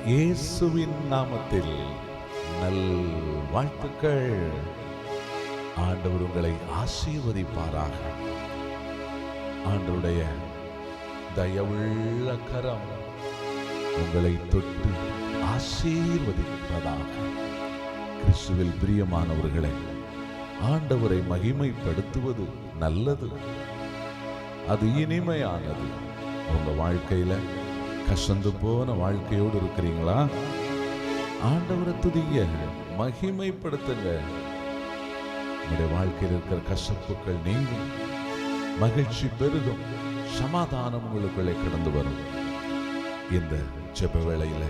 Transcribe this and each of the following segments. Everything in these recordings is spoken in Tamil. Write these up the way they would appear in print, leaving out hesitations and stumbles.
இயேசுவின் நாமத்தில் நல் வாழ்த்துக்கள். ஆண்டவர் உங்களை ஆசீர்வதிப்பாராக. ஆண்டவருடைய தயவுள்ள கரம் உங்களை தொட்டு ஆசீர்வதிப்பதாக. கிறிஸ்துவில் பிரியமானவர்களை, ஆண்டவரை மகிமைப்படுத்துவது நல்லது, அது இனிமையானது. உங்க வாழ்க்கையில கசந்து போன வாழ்க்கையோடு இருக்கிறீங்களா? ஆண்டவரை துதிங்க, மகிமைப்படுத்துங்க. உங்களுடைய வாழ்க்கையில் இருக்கிற கசப்புகள் நீங்கும், மகிழ்ச்சி பெருகும், சமாதானம் உங்களுக்குள்ளே கடந்து வரும். இந்த ஜெப வேளையில,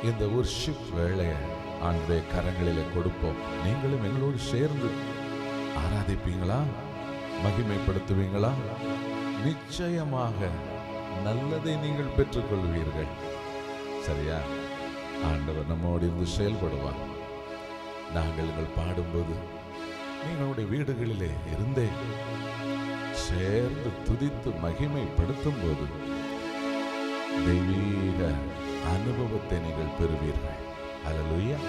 இந்த வொர்ஷிப் வேளையை ஆண்டவருடைய கரங்களிலே கொடுப்போம். நீங்களும் எங்களோடு சேர்ந்து ஆராதிப்பீங்களா? மகிமைப்படுத்துவீங்களா? நிச்சயமாக நல்லதை நீங்கள் பெற்றுக்கொள்வீர்கள். சரியா? ஆண்டவர் நம்மோடு இருந்து செயல்படுவார். நாங்கள் எங்கள் பாடும்போது நீங்களுடைய வீடுகளிலே இருந்தே சேர்ந்து துதித்து மகிமைப்படுத்தும் போது தெய்வீக அனுபவத்தை நீங்கள் பெறுவீர்கள். அல்லேலூயா.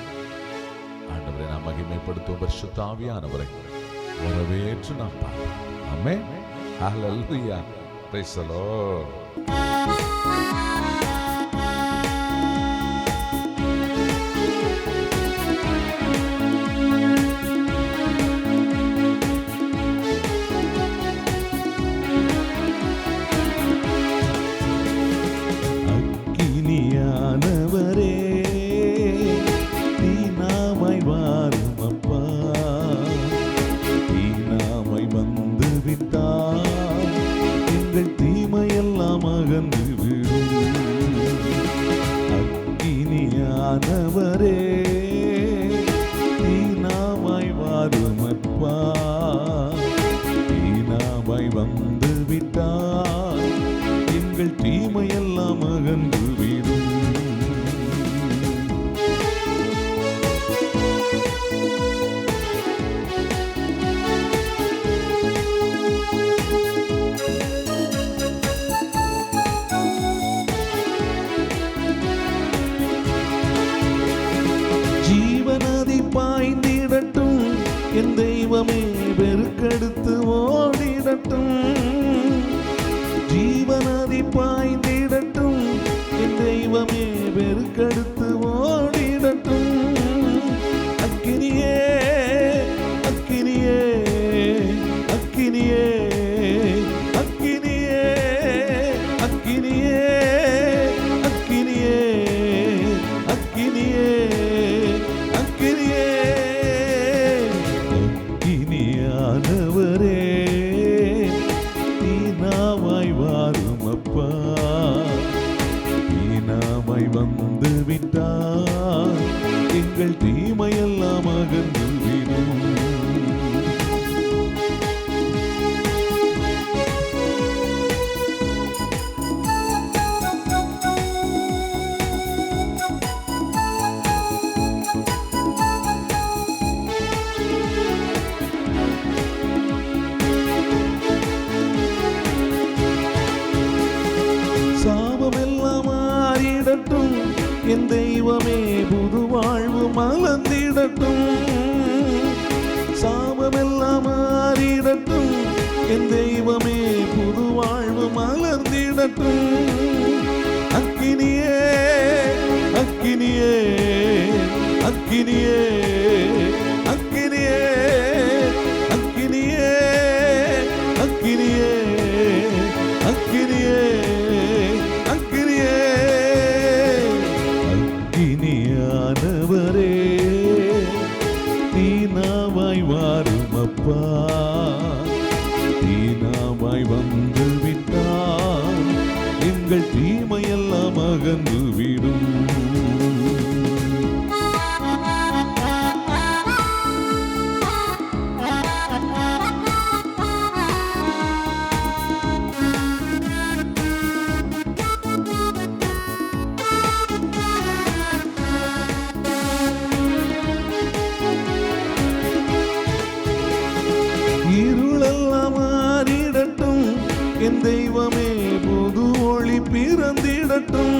ஆண்டவரை நாம் மகிமைப்படுத்தும் பரிசுத்த ஆவியானவரை வரவேற்று நாம் பாடுவோம். ஆமென். அல்லேலூயா. Price the Lord. என் தெய்வமே பெருக்கெடுத்து ஓடிடட்டும், ஜீவநதி பாய்ந்திடட்டும். என் தெய்வமே பெருக்கெடுத்து ஓடிடட்டும். அக்கினியே அக்கினியே அக்கினியே அக்கினியே அக்கினியே அக்கினியே அக்கினியே அக்கினியே. ஆண்டவரே, நீனாமாய் வாரும் அப்பா, நீனாமாய் வந்து விட்டார், எங்கள் தீமையெல்லாம் அகன்று விடும். சாபமெல்லாம் மாறிடட்டும், என் தெய்வமே புது வாழ்வு மலர்ந்திடட்டும். சாபமெல்லாம் மாறிடட்டும், என் தெய்வமே புது வாழ்வு மலர்ந்திடட்டும். அக்கினியே அக்கினியே அக்கினியே அக்கினியே அக்கினியே அக்கினியே அக்கினியே அக்கினியே. அக்கினியானவரே, நீனாமாய் வாரும் அப்பா, நீனாமாய் வந்து விட்டால் எங்கள் தீமையெல்லாம் அகன்று விடும். இருளெல்லாம் மாறிடட்டும், என் தெய்வமே புது ஒளி பிறந்திடட்டும்.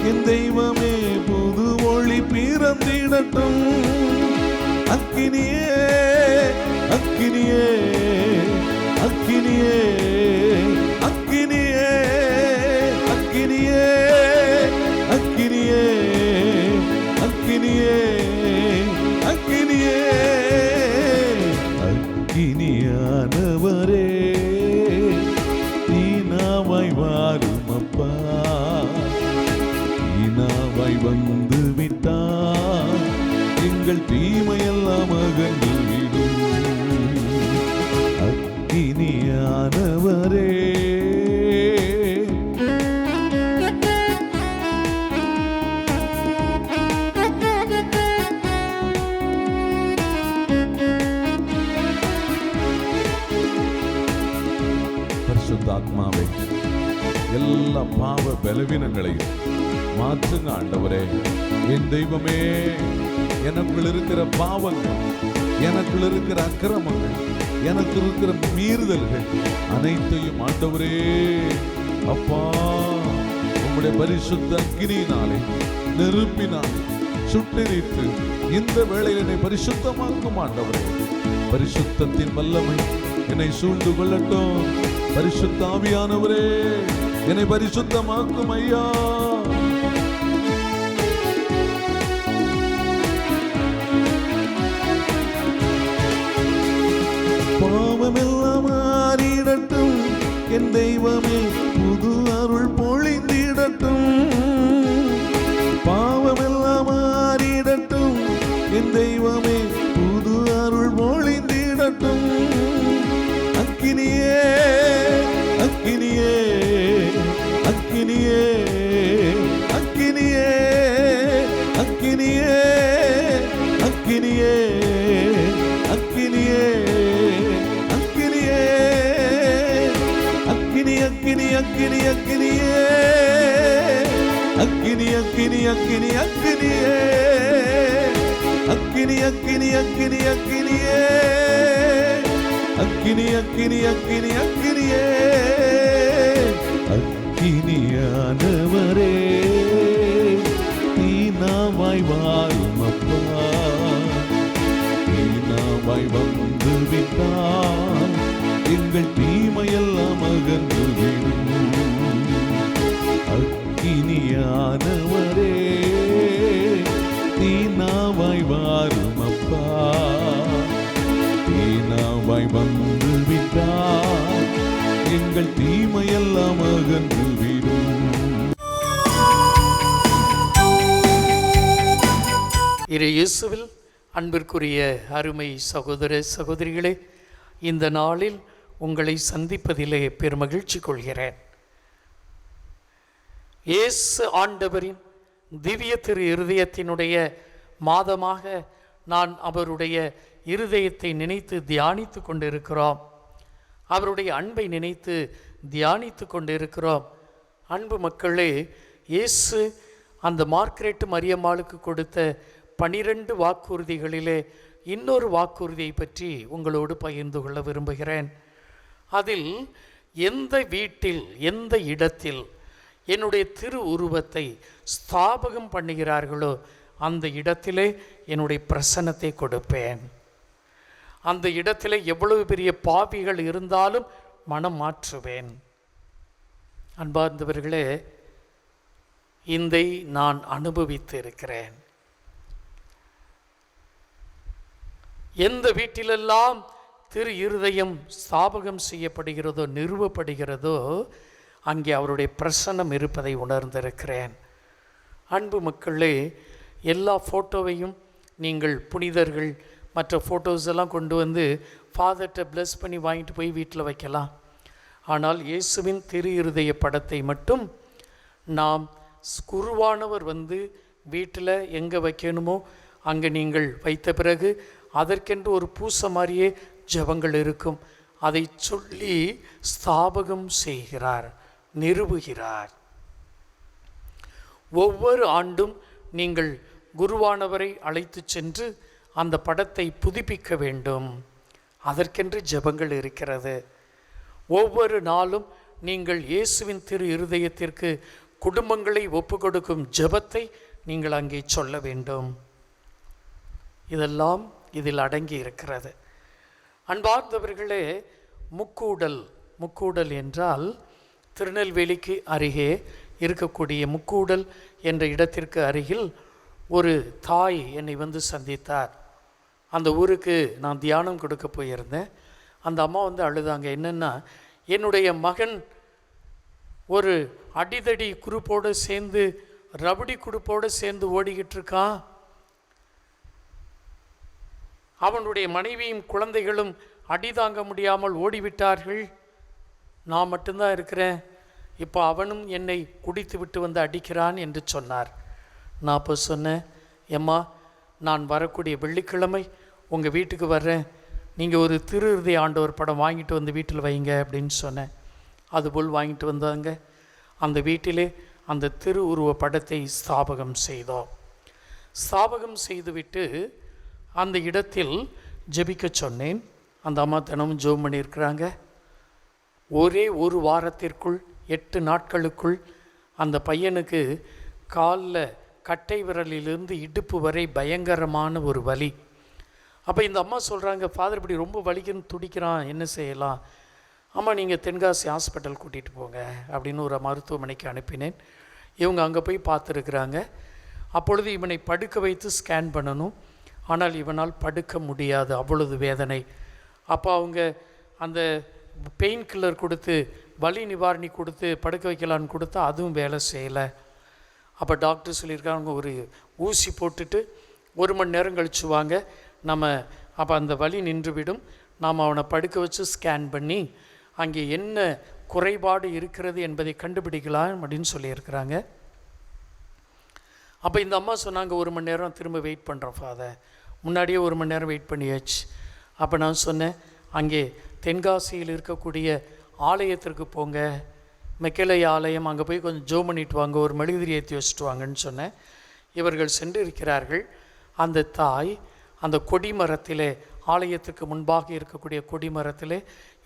என் தெய்வமே புது ஒளி பிறந்திடட்டும். அக்கினியே அக்கினியே அக்கினியே அக்கினியே அக்கினியே அக்கினியே அக்கினியே அக்கினியே அக்கினியானவரே தீனாவாய் வாரும் அப்பா. தீனாவாய் வந்து விட்டார் எங்கள் தீமையெல்லாம் அகன்று விடும். அக்கினியானவரே பரிசுத்தாத்மாவே எல்லா பாவ பலவீனங்களையும் மாற்றுங்க ஆண்டவரே. என் தெய்வமே, எனக்குள் இருக்கிற பாவங்கள், எனக்குள் இருக்கிற அக்கிரமங்கள், எனக்கு இருக்கிற மீறுதல்கள் அனைத்தையும் ஆண்டவரே அப்பா உம்முடைய பரிசுத்த அக்கினியினாலே நெருப்பினாலே சுட்டெரித்து இந்த வேளையில் என்னை பரிசுத்தமாக்கும் ஆண்டவரே. பரிசுத்தத்தின் வல்லமை என்னை சூழ்ந்து கொள்ளட்டும். பரிசுத்த ஆவியானவரே என்னை பரிசுத்தமாக்கும் ஐயா. பாவமெல்லாம் மாறிடட்டும் என் தெய்வமே புது அருள் பொழிந்திடட்டும். பாவமெல்லாம் மாறிடட்டும் என் தெய்வமே புது அருள் பொழிந்திடட்டும். அக்கினியே அக்கினியே அக்கினியே அக்கினியே அக்கினியே அக்கினியே அக்கினியே அக்கினியே அக்கினி அக்கினி அக்கினி அக்கினியே அக்கினி அக்கினி அக்கினி அக்கினியே அக்கினி அக்கினி அக்கினி அக்கினியே அக்கினி அக்கினி அக்கினி அக்கினியே அக்கினியானவரே தீனாவாய் வாரும் அப்பா. தீனாவாய் வந்து விட்டால் எங்கள் தீமையெல்லாம் அகன்று விடும். அக்கினியானவரே தீனாவாய் வாரும் அப்பா. தீனாவாய் வந்து விட்டால் எங்கள் தீமையெல்லாம் அகன்று விடும். இயேசுவில் அன்பிற்குரிய அருமை சகோதர சகோதரிகளே, இந்த நாளில் உங்களை சந்திப்பதிலே பெருமகிழ்ச்சி கொள்கிறேன். இயேசு ஆண்டவரின் திவ்ய திரு இருதயத்தினுடைய மாதமாக நான் அவருடைய இருதயத்தை நினைத்து தியானித்து கொண்டிருக்கிறோம். அவருடைய அன்பை நினைத்து தியானித்து கொண்டிருக்கிறோம். அன்பு மக்களே, இயேசு அந்த மார்க்ரெட் மரியம்மாளுக்கு கொடுத்த 12 வாக்குறுதிகளிலே இன்னொரு வாக்குறுதியை பற்றி உங்களோடு பகிர்ந்து கொள்ள விரும்புகிறேன். அதில் எந்த வீட்டில் எந்த இடத்தில் என்னுடைய திரு உருவத்தை ஸ்தாபகம் பண்ணுகிறார்களோ அந்த இடத்திலே என்னுடைய பிரசன்னத்தை கொடுப்பேன். அந்த இடத்திலே எவ்வளவு பெரிய பாவிகள் இருந்தாலும் மனம் மாற்றுவேன். அன்பார்ந்தவர்களே, இதை நான் அனுபவித்து இருக்கிறேன். எந்த வீட்டிலெல்லாம் திரு இருதயம் ஸ்தாபகம் செய்யப்படுகிறதோ, நிறுவப்படுகிறதோ, அங்கே அவருடைய பிரசன்னம் இருப்பதை உணர்ந்திருக்கிறேன். அன்பு மக்களே, எல்லா ஃபோட்டோவையும் நீங்கள் புனிதர்கள் மற்ற ஃபோட்டோஸ் எல்லாம் கொண்டு வந்து ஃபாதர்கிட்ட ப்ளஸ் பண்ணி வாங்கிட்டு போய் வீட்டில் வைக்கலாம். ஆனால் இயேசுவின் திரு இருதய படத்தை மட்டும் நாம் குருவானவர் வந்து வீட்டில் எங்கே வைக்கணுமோ அங்கே நீங்கள் வைத்த பிறகு அதற்கென்று ஒரு பூசை மாதிரியே ஜெபங்கள் இருக்கும். அதை சொல்லி ஸ்தாபகம் செய்கிறார், நிறுவுகிறார். ஒவ்வொரு ஆண்டும் நீங்கள் குருவானவரை அழைத்து சென்று அந்த படத்தை புதுப்பிக்க வேண்டும். அதற்கென்று ஜெபங்கள் இருக்கிறது. ஒவ்வொரு நாளும் நீங்கள் இயேசுவின் திரு இருதயத்திற்கு குடும்பங்களை ஒப்பு கொடுக்கும் ஜெபத்தை நீங்கள் அங்கே சொல்ல வேண்டும். இதெல்லாம் இதில் அடங்கி இருக்கிறது. அன்பார்ந்தவர்களே, முக்கூடல் என்றால் திருநெல்வேலிக்கு அருகே இருக்கக்கூடிய முக்கூடல் என்ற இடத்திற்கு அருகில் ஒரு தாய் என்னை வந்து சந்தித்தார். அந்த ஊருக்கு நான் தியானம் கொடுக்க போயிருந்தேன். அந்த அம்மா வந்து அழுதாங்க. என்னென்னா, என்னுடைய மகன் ஒரு அடிதடி குரூப்போடு சேர்ந்து, ரபடி குரூப்போடு சேர்ந்து ஓடிக்கிட்டு இருக்கான். அவனுடைய மனைவியும் குழந்தைகளும் அடி தாங்க முடியாமல் ஓடிவிட்டார்கள். நான் மட்டும்தான் இருக்கிறேன். இப்போ அவனும் என்னை குடித்து விட்டு வந்து அடிக்கிறான் என்று சொன்னார். நான் இப்போ சொன்னேன், எம்மா, நான் வரக்கூடிய வெள்ளிக்கிழமை உங்கள் வீட்டுக்கு வர்றேன், நீங்கள் ஒரு திரு இருதய ஆண்டவர் படம் வாங்கிட்டு வந்து வீட்டில் வைங்க அப்படின்னு சொன்னேன். அதுபோல் வாங்கிட்டு வந்தாங்க. அந்த வீட்டிலே அந்த திரு உருவ படத்தை ஸ்தாபகம் செய்தோம். ஸ்தாபகம் செய்துவிட்டு அந்த இடத்தில் ஜெபிக்க சொன்னேன். அந்த அம்மா தினமும் ஜெபம் பண்ணியிருக்கிறாங்க. ஒரே ஒரு வாரத்திற்குள் 8 நாட்களுக்குள் அந்த பையனுக்கு காலில் கட்டை விரலிலிருந்து இடுப்பு வரை பயங்கரமான ஒரு வலி. அப்போ இந்த அம்மா சொல்கிறாங்க, ஃபாதர் இப்படி ரொம்ப வலிக்குன்னு துடிக்கிறான், என்ன செய்யலாம்? ஆமாம், நீங்கள் தென்காசி ஹாஸ்பிட்டல் கூட்டிகிட்டு போங்க அப்படின்னு ஒரு மருத்துவமனைக்கு அனுப்பினேன். இவங்க அங்கே போய் பார்த்துருக்குறாங்க. அப்பொழுது இவனை படுக்க வைத்து ஸ்கேன் பண்ணணும். ஆனால் இவனால் படுக்க முடியாது, அவ்வளவு வேதனை. அப்போ அவங்க அந்த பெயின் கில்லர் கொடுத்து, வலி நிவாரணி கொடுத்து படுக்க வைக்கலான்னு கொடுத்தா அதுவும் வேலை செய்யலை. அப்போ டாக்டர் சொல்லியிருக்காங்க, ஒரு ஊசி போட்டுட்டு 1 மணி நேரம் கழிச்சு வாங்க, நம்ம அப்போ அந்த வலி நின்றுவிடும், நாம் அவனை படுக்க வச்சு ஸ்கேன் பண்ணி அங்கே என்ன குறைபாடு இருக்கிறது என்பதை கண்டுபிடிக்கலாம் அப்படின்னு சொல்லியிருக்கிறாங்க. அப்போ இந்த அம்மா சொன்னாங்க, 1 மணி நேரம் திரும்ப வெயிட் பண்ணுறோம் ஃபாதர். முன்னாடியே 1 மணி நேரம் வெயிட் பண்ணியாச்சு. அப்போ நான் சொன்னேன், அங்கே தென்காசியில் இருக்கக்கூடிய ஆலயத்திற்கு போங்க, மெக்கலை ஆலயம், அங்கே போய் கொஞ்சம் ஜெபம் பண்ணிட்டு வாங்க, ஒரு மெழுகுதிரி ஏற்றி வச்சுட்டு வாங்கன்னு சொன்னேன். இவர்கள் சென்று இருக்கிறார்கள். அந்த தாய் அந்த கொடிமரத்திலே, ஆலயத்துக்கு முன்பாக இருக்கக்கூடிய கொடிமரத்திலே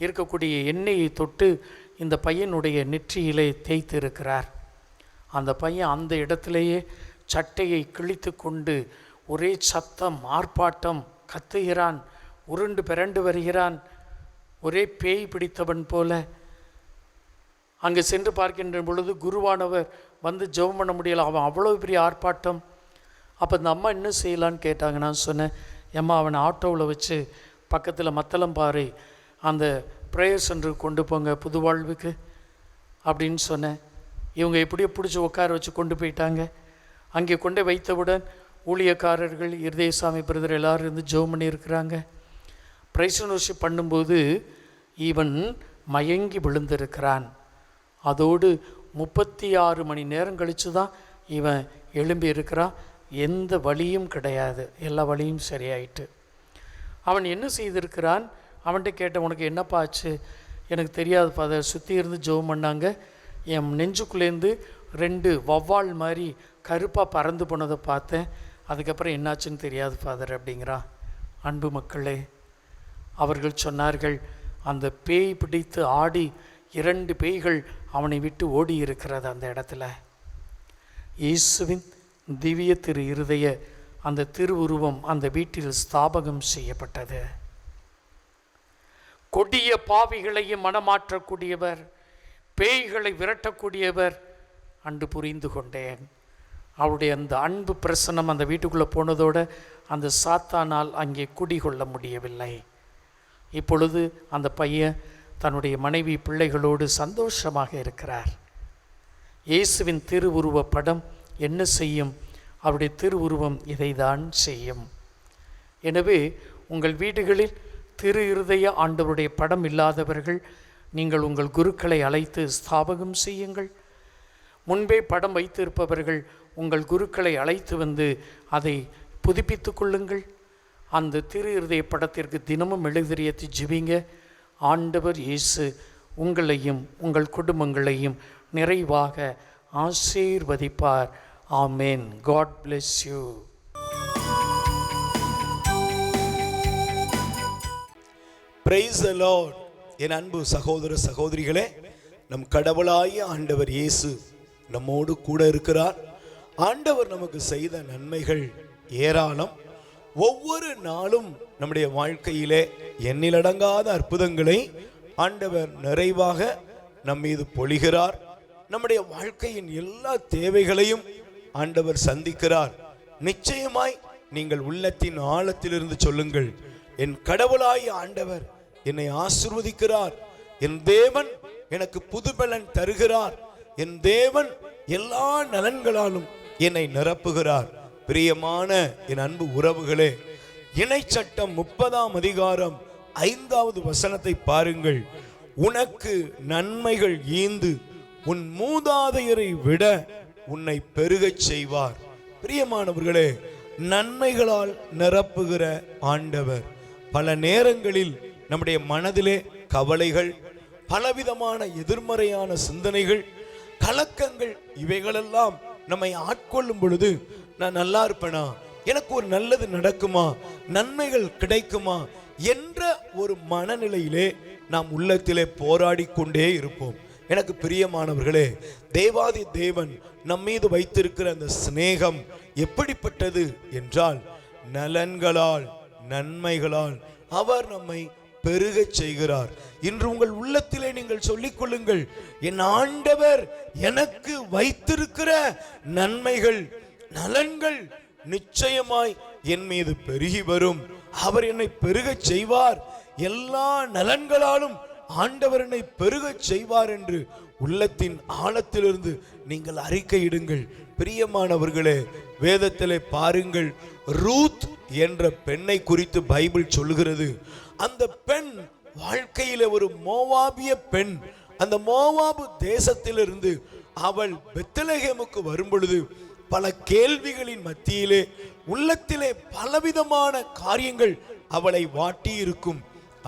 இருக்கக்கூடிய எண்ணெயை தொட்டு இந்த பையனுடைய நெற்றியிலே தேய்த்து இருக்கிறார். அந்த பையன் அந்த இடத்திலேயே சட்டையை கிழித்து கொண்டு ஒரே சத்தம், ஆர்ப்பாட்டம், கத்துகிறான், உருண்டு பிறண்டு வருகிறான், ஒரே பேய் பிடித்தவன் போல. அங்கே சென்று பார்க்கின்ற பொழுது குருவானவர் வந்து ஜெபம் பண்ண முடியலை, அவன் அவ்வளோ பெரிய ஆர்ப்பாட்டம். அப்போ இந்த அம்மா என்ன செய்யலான்னு கேட்டாங்க. நான் சொன்னேன், ஏம்மா, அவனை ஆட்டோவில் வச்சு பக்கத்தில் மத்தளம்பாறை அந்த ப்ரேயர் சென்டருக்கு கொண்டு போங்க, புது வாழ்வுக்கு அப்படின்னு சொன்னேன். இவங்க எப்படியோ பிடிச்சி உட்கார வச்சு கொண்டு போயிட்டாங்க. அங்கே கொண்டு வைத்தவுடன் ஊழியக்காரர்கள், இருதயசாமி பிரதர் எல்லோரும் இருந்து ஜெபம் பண்ணியிருக்கிறாங்க. பிரைஸ் பண்ணும்போது இவன் மயங்கி விழுந்திருக்கிறான். அதோடு 36 மணி நேரம் கழித்து தான் இவன் எழும்பி இருக்கிறான். எந்த வலியும் கிடையாது, எல்லா வலியும் சரியாயிட்டு. அவன் என்ன செய்திருக்கிறான்? அவன்கிட்ட கேட்டேன், உனக்கு என்னப்பா ஆச்சு? எனக்கு தெரியாது ஃபாதர், சுற்றி இருந்து ஜெபம் பண்ணாங்க, என் நெஞ்சுக்குள்ளேருந்து 2 வவ்வால் மாதிரி கருப்பாக பறந்து போனதை பார்த்தேன், அதுக்கப்புறம் என்னாச்சுன்னு தெரியாது ஃபாதர் அப்படிங்கிறான். அன்பு மக்களே, அவர்கள் சொன்னார்கள், அந்த பேய் பிடித்து ஆடி 2 பேய்கள் அவனை விட்டு ஓடி இருக்கிறது. அந்த இடத்துல இயேசுவின் திவ்ய திரு இருதய அந்த திருவுருவம் அந்த வீட்டில் ஸ்தாபகம் செய்யப்பட்டது. கொடிய பாவிகளையும் மனமாற்றக்கூடியவர், பேய்களை விரட்டக்கூடியவர் அன்று புரிந்து கொண்டேன். அவருடைய அந்த அன்பு பிரசன்னம் அந்த வீட்டுக்குள்ளே போனதோடு அந்த சாத்தானால் அங்கே குடிகொள்ள முடியவில்லை. இப்பொழுது அந்த பையன் தன்னுடைய மனைவி பிள்ளைகளோடு சந்தோஷமாக இருக்கிறார். இயேசுவின் திருவுருவ படம் என்ன செய்யும்? அவருடைய திருவுருவம் இதை தான் செய்யும். எனவே உங்கள் வீடுகளில் திரு இருதய ஆண்டவருடைய படம் இல்லாதவர்கள், நீங்கள் உங்கள் குருக்களை அழைத்து ஸ்தாபகம் செய்யுங்கள். முன்பே படம் வைத்திருப்பவர்கள் உங்கள் குருக்களை அழைத்து வந்து அதை புதுப்பித்து கொள்ளுங்கள். அந்த திரு இருதய படத்திற்கு தினமும் மெழுகுதிரியத்தை ஜெபிங்க. ஆண்டவர் இயேசு உங்களையும் உங்கள் குடும்பங்களையும் நிறைவாக ஆசீர்வதிப்பார். Amen. God bless you. Praise the Lord. என் அன்பு சகோதர சகோதரிகளே, நம் கடவுளாகிய ஆண்டவர் இயேசு நம்மோடு கூட இருக்கிறார். ஆண்டவர் நமக்கு செய்த நன்மைகள் ஏராளம். ஒவ்வொரு நாளும் நம்முடைய வாழ்க்கையிலே எண்ணிலடங்காத அற்புதங்களை ஆண்டவர் நிறைவாக நம் மீது பொழிகிறார். நம்முடைய வாழ்க்கையின் எல்லா தேவைகளையும் ஆண்டவர் சந்திக்கிறார். நிச்சயமாய் நீங்கள் உள்ளத்தின் ஆழத்திலிருந்து சொல்லுங்கள், என் கடவுளாய் ஆண்டவர் என்னை ஆசீர்வதிக்கிறார், என் தேவன் எனக்கு புதுபலன் தருகிறார், என் தேவன் எல்லா நலன்களாலும் என்னை நிரப்புகிறார். பிரியமான என் அன்பு உறவுகளே, இணைச்சட்டம் 30ஆம் அதிகாரம் 5வது வசனத்தை பாருங்கள். உனக்கு நன்மைகள் ஈந்து உன் மூதாதையரை விட உன்னை பெருகச் செய்வார். பிரியமானவர்களே, நன்மைகளால் நிரப்புகிற ஆண்டவர். பல நேரங்களில் நம்முடைய மனதிலே கவலைகள், பலவிதமான எதிர்மறையான சிந்தனைகள், கலக்கங்கள், இவைகளெல்லாம் நம்மை ஆட்கொள்ளும் பொழுது, நான் நல்லா இருப்பேனா, எனக்கு ஒரு நல்லது நடக்குமா, நன்மைகள் கிடைக்குமா என்ற ஒரு மனநிலையிலே நாம் உள்ளத்திலே போராடி கொண்டே இருப்போம். எனக்கு பிரியமானவர்களே, தேவாதி தேவன் நம்மீது வைத்திருக்கிற அந்த சிநேகம் எப்படிப்பட்டது என்றால், நலன்களால் நன்மைகளால் அவர் நம்மை பெருகச் செய்கிறார். இன்று உங்கள் உள்ளத்திலே நீங்கள் சொல்லிக் கொள்ளுங்கள், என் ஆண்டவர் எனக்கு வைத்திருக்கிற நன்மைகள், நலன்கள் நிச்சயமாய் என் மீது பெருகி வரும். அவர் என்னை பெருகச் செய்வார். எல்லா நலன்களாலும் ஆண்டவர் என்னை பெருகச் செய்வார் என்று உள்ளத்தின் ஆழத்திலிருந்து நீங்கள் அறிக்கையிடுங்கள். பிரியமானவர்களே, வேதத்திலே பாருங்கள், ரூத் என்ற பெண்ணை குறித்து பைபிள் சொல்லுகிறது. அந்த பெண் வாழ்க்கையிலே ஒரு மோவாபிய பெண். அந்த மோவாபு தேசத்திலிருந்து அவள் பெத்லகேமுக்கு வரும் பொழுது பல கேள்விகளின் மத்தியிலே உள்ளத்திலே பலவிதமான காரியங்கள் அவளை வாட்டி இருக்கும்.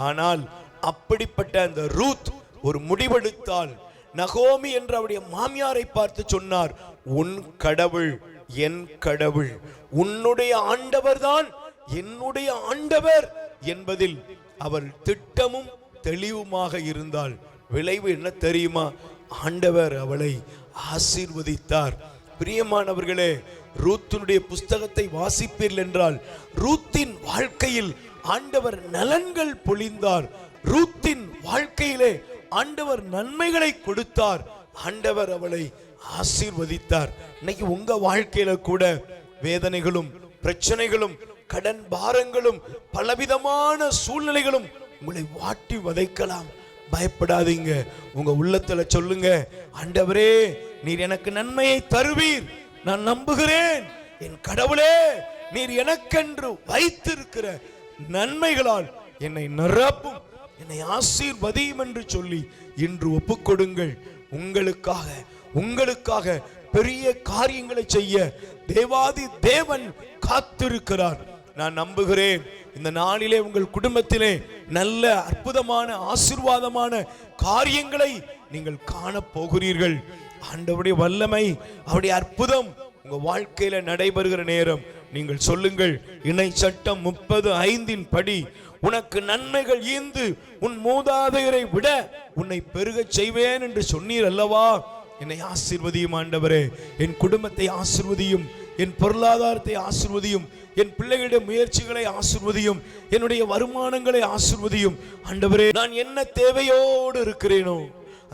ஆனால் அப்படிப்பட்ட அந்த ரூத் ஒரு முடிவெடுத்தால், நகோமி என்ற அவருடைய மாமியாரை பார்த்து சொன்னார், உன் கடவுள் என் கடவுள், உன்னுடைய ஆண்டவர் தான் என்னுடைய ஆண்டவர் என்பதில் அவர் திட்டமும் தெளிவுமாக இருந்தால் விளைவு என்ன தெரியுமா? ஆண்டவர் அவளை ஆசீர்வதித்தார். பிரியமானவர்களே, ரூத்தினுடைய புஸ்தகத்தை வாசிப்பீர்கள் என்றால், ரூத்தின் வாழ்க்கையில் ஆண்டவர் நலன்கள் பொழிந்தார். ரூத்தின் வாழ்க்கையிலே ஆண்டவர் நன்மைகளை கொடுத்தார். ஆண்டவர் அவளை ஆசீர்வதித்தார். இன்னைக்கு உங்க வாழ்க்கையில கூட வேதனைகளும் பிரச்சனைகளும் கடன் பாரங்களும் பலவிதமான சூழ்நிலைகளும் உங்களை வாட்டி வதைக்கலாம். பயப்படாதீங்க. உங்க உள்ளத்துல சொல்லுங்க, ஆண்டவரே நீர் எனக்கு நன்மையை தருவீர், நான் நம்புகிறேன். என் கடவுளே, நீர் எனக்கென்று வைத்திருக்கிற நன்மைகளால் என்னை நிரப்பும், என்னை ஆசீர்வதியும் என்று சொல்லி இன்று ஒப்புக்கொடுங்கள். உங்களுக்காக பெரிய காரியங்களை செய்ய தேவாதி தேவன் காத்திருக்கிறார். நான் நம்புகிறேன், இந்த நாளிலே உங்கள் குடும்பத்திலே நல்ல அற்புதமான ஆசீர்வாதமான காரியங்களை நீங்கள் காண போகிறீர்கள். ஆண்டவருடைய வல்லமை, அவருடைய அற்புதம் உங்க வாழ்க்கையில நடைபெறுகிற நேரம் நீங்கள் சொல்லுங்கள், இணை சட்டம் 30:5 படி உனக்கு நன்மைகள் ஈந்து உன் மூதாதையரை விட உன்னை பெருகச் செய்வேன் என்று சொன்னீர் அல்லவா? என்னை ஆசீர்வதியும் ஆண்டவரே, என் குடும்பத்தை ஆசீர்வதியும், என் பொருளாதாரத்தை ஆசீர்வதியும், என் பிள்ளைகளுடைய முயற்சிகளை ஆசீர்வதியும், என்னுடைய வருமானங்களை ஆசீர்வதியும். ஆண்டவரே, நான் என்ன தேவையோடு இருக்கிறேனோ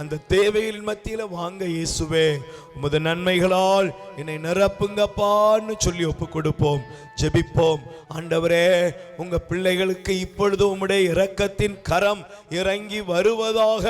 அந்த தேவைகளின் மத்தியில வாங்க இயேசுவே, உமது நன்மைகளால் என்னை நிரப்புங்கப்பான்னு சொல்லி ஒப்பு கொடுப்போம், ஜெபிப்போம். ஆண்டவரே, உங்க பிள்ளைகளுக்கு இப்பொழுது உம்முடைய இரக்கத்தின் கரம் இறங்கி வருவதாக.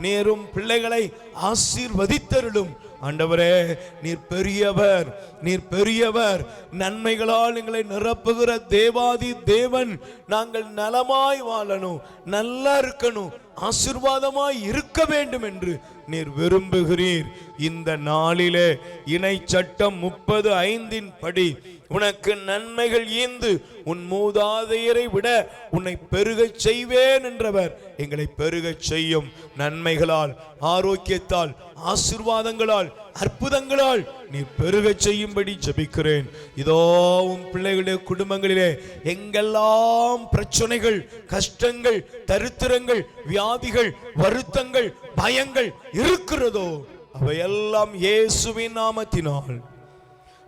நீரும் பிள்ளைகளை ஆசீர்வதித்தருளும். ஆண்டவரே, நீர் பெரியவர், நீர் பெரியவர். நன்மைகளால் எங்களை நிரப்புகிற தேவாதி தேவன். நாங்கள் நலமாய் வாழணும், நல்லா இருக்கணும், ஆசீர்வாதமாய் இருக்க வேண்டும் என்று நீர் விரும்புகிறீர். இந்த நாளிலே இணை சட்டம் 30:5 படி உனக்கு நன்மைகள் ஈந்து உன் மூதாதையரை விட உன்னை பெருகச் செய்வேன் என்றவர் எங்களை பெருகச் செய்யும். நன்மைகளால், ஆரோக்கியத்தால், ஆசீர்வாதங்களால், அற்புதங்களால் நீ பெருகச் செய்யும்படி ஜெபிக்கிறேன். இதோ உன் பிள்ளைகளுடைய குடும்பங்களிலே எங்கெல்லாம் பிரச்சனைகள், கஷ்டங்கள், தரித்திரங்கள், வியாதிகள், வருத்தங்கள், பயங்கள் இருக்கிறதோ அவையெல்லாம் இயேசுவின் நாமத்தினால்,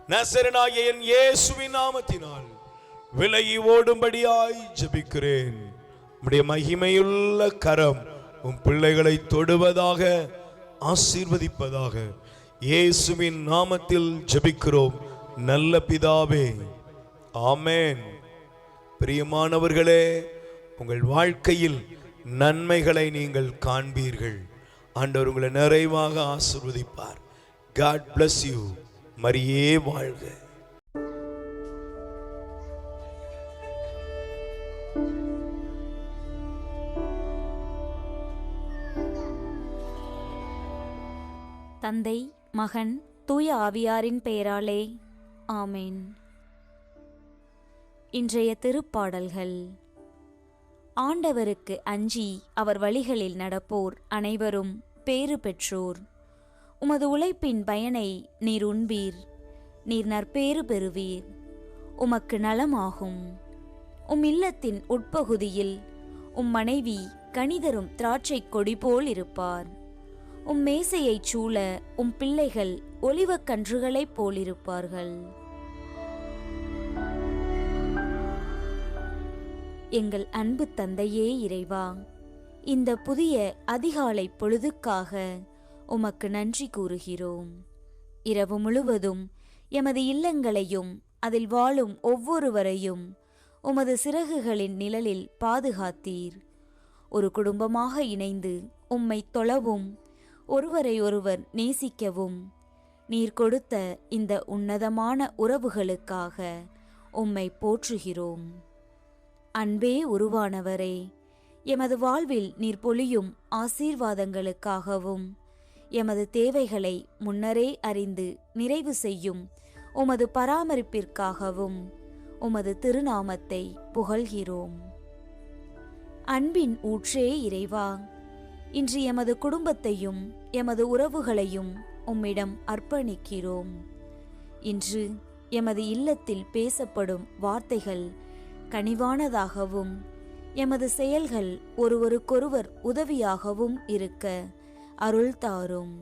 நசரேயனாகிய என் இயேசுவின் நாமத்தினால் விலகி ஓடும்படியாய் ஜெபிக்கிறேன். உம்முடைய மகிமையுள்ள கரம் உம் பிள்ளைகளை தொடுவதாக, ஆசீர்வதிப்பதாக. இயேசுவின் நாமத்தில் ஜெபிக்கிறோம் நல்ல பிதாவே, ஆமென். பிரியமானவர்களே, உங்கள் வாழ்க்கையில் நன்மைகளை நீங்கள் காண்பீர்கள். ஆண்டவர் உங்களை நிறைவாக ஆசீர்வதிப்பார். God bless you. மரியே வாழ்க. தந்தை, மகன், தூய ஆவியாரின் பெயராலே ஆமென். இன்றைய திருப்பாடல்கள். ஆண்டவருக்கு அஞ்சி அவர் வழிகளில் நடப்போர் அனைவரும் பேறு பெற்றோர். உமது உழைப்பின் பயனை நீர் உண்பீர், நீர் நற்பேறு பெறுவீர், உமக்கு நலமாகும். உம் இல்லத்தின் உட்பகுதியில் உம் மனைவி கனிதரும் திராட்சை கொடி போல் இருப்பார். உம் மேசையைச் சூழ உம் பிள்ளைகள் ஒலிவக் கன்றுகளைப் போலிருப்பார்கள். எங்கள் அன்பு தந்தையே இறைவா, இந்த புதிய அதிகாலை பொழுதுக்காக உமக்கு நன்றி கூறுகிறோம். இரவு முழுவதும் எமது இல்லங்களையும் அதில் வாழும் ஒவ்வொருவரையும் உமது சிறகுகளின் நிழலில் பாதுகாத்தீர். ஒரு குடும்பமாக இணைந்து உம்மை தொழவும் ஒருவரை ஒருவர் நேசிக்கவும் நீர் கொடுத்த இந்த உன்னதமான உறவுகளுக்காக உம்மை போற்றுகிறோம். அன்பே உருவானவரே, எமது வாழ்வில் நீர் பொழியும் ஆசீர்வாதங்களுக்காகவும் எமது தேவைகளை முன்னரே அறிந்து நிறைவு செய்யும் உமது பராமரிப்பிற்காகவும் உமது திருநாமத்தை புகழ்கிறோம். அன்பின் ஊற்றே இறைவா, இன்று எமது குடும்பத்தையும் எமது உறவுகளையும் உம்மிடம் அர்ப்பணிக்கிறோம். இன்று எமது இல்லத்தில் பேசப்படும் வார்த்தைகள் கனிவானதாகவும் எமது செயல்கள் ஒருவருக்கொருவர் உதவியாகவும் இருக்க அருள் தாரும்.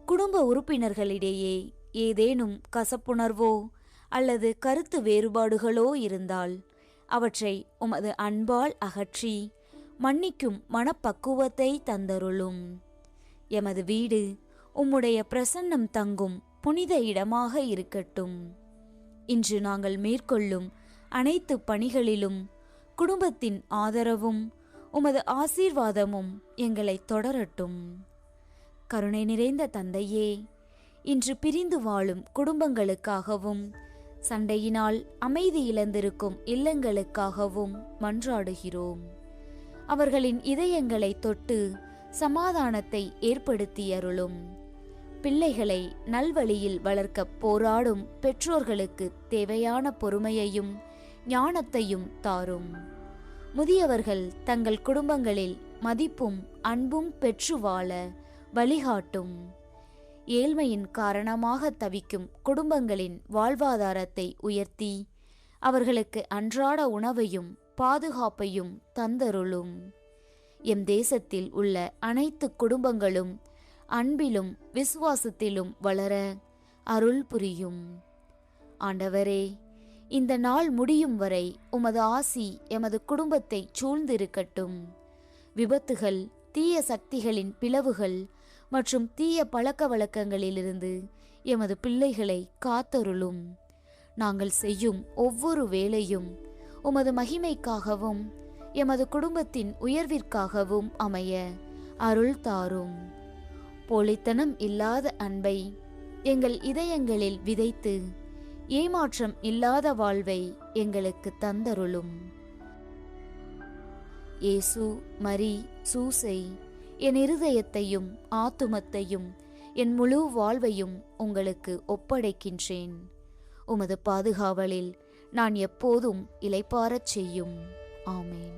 குடும்ப உறுப்பினர்களிடையே ஏதேனும் கசப்புணர்வோ அல்லது கருத்து வேறுபாடுகளோ இருந்தால் அவற்றை உமது அன்பால் அகற்றி மன்னிக்கும் மனப்பக்குவத்தை தந்தருளும். எமது வீடு உம்முடைய பிரசன்னம் தங்கும் புனித இடமாக இருக்கட்டும். இன்று நாங்கள் மேற்கொள்ளும் அனைத்து பணிகளிலும் குடும்பத்தின் ஆதரவும் உமது ஆசீர்வாதமும் எங்களை தொடரட்டும். கருணை நிறைந்த தந்தையே, இன்று பிரிந்து வாழும் குடும்பங்களுக்காகவும் சண்டையினால் அமைதி இழந்திருக்கும் இல்லங்களுக்காகவும் மன்றாடுகிறோம். அவர்களின் இதயங்களை தொட்டு சமாதானத்தை ஏற்படுத்தியருளும். பிள்ளைகளை நல்வழியில் வளர்க்க போராடும் பெற்றோர்களுக்கு தேவையான பொறுமையையும் ஞானத்தையும் தாரும். முதியவர்கள் தங்கள் குடும்பங்களில் மதிப்பும் அன்பும் பெற்று வாழ வழிகாட்டும். ஏழ்மையின் காரணமாக தவிக்கும் குடும்பங்களின் வாழ்வாதாரத்தை உயர்த்தி அவர்களுக்கு அன்றாட உணவையும் பாதுகாப்பையும் தந்தருளும். எம் தேசத்தில் உள்ள அனைத்து குடும்பங்களும் அன்பிலும் விசுவாசத்திலும் வளர அருள் புரியும். ஆண்டவரே, இந்த நாள் முடியும் வரை உமது ஆசி எமது குடும்பத்தை சூழ்ந்திருக்கட்டும். விபத்துகள், தீய சக்திகளின் பிளவுகள் மற்றும் தீய பழக்க வழக்கங்களிலிருந்து எமது பிள்ளைகளை காத்தருளும். நாங்கள் செய்யும் ஒவ்வொரு வேலையும் உமது மகிமைக்காகவும் எமது குடும்பத்தின் உயர்விற்காகவும் அமைய அருள் தாரும். போலித்தனம் இல்லாத அன்பை எங்கள் இதயங்களில் விதைத்து ஏமாற்றம் இல்லாத வாழ்வை எங்களுக்கு தந்தருளும். இயேசு, மரி, சூசை, என் இருதயத்தையும் ஆத்துமத்தையும் என் முழு வாழ்வையும் உங்களுக்கு ஒப்படைக்கின்றேன். உமது பாதுகாவலில் நான் எப்போதும் இளைப்பாறச் செய்யும். ஆமேன்.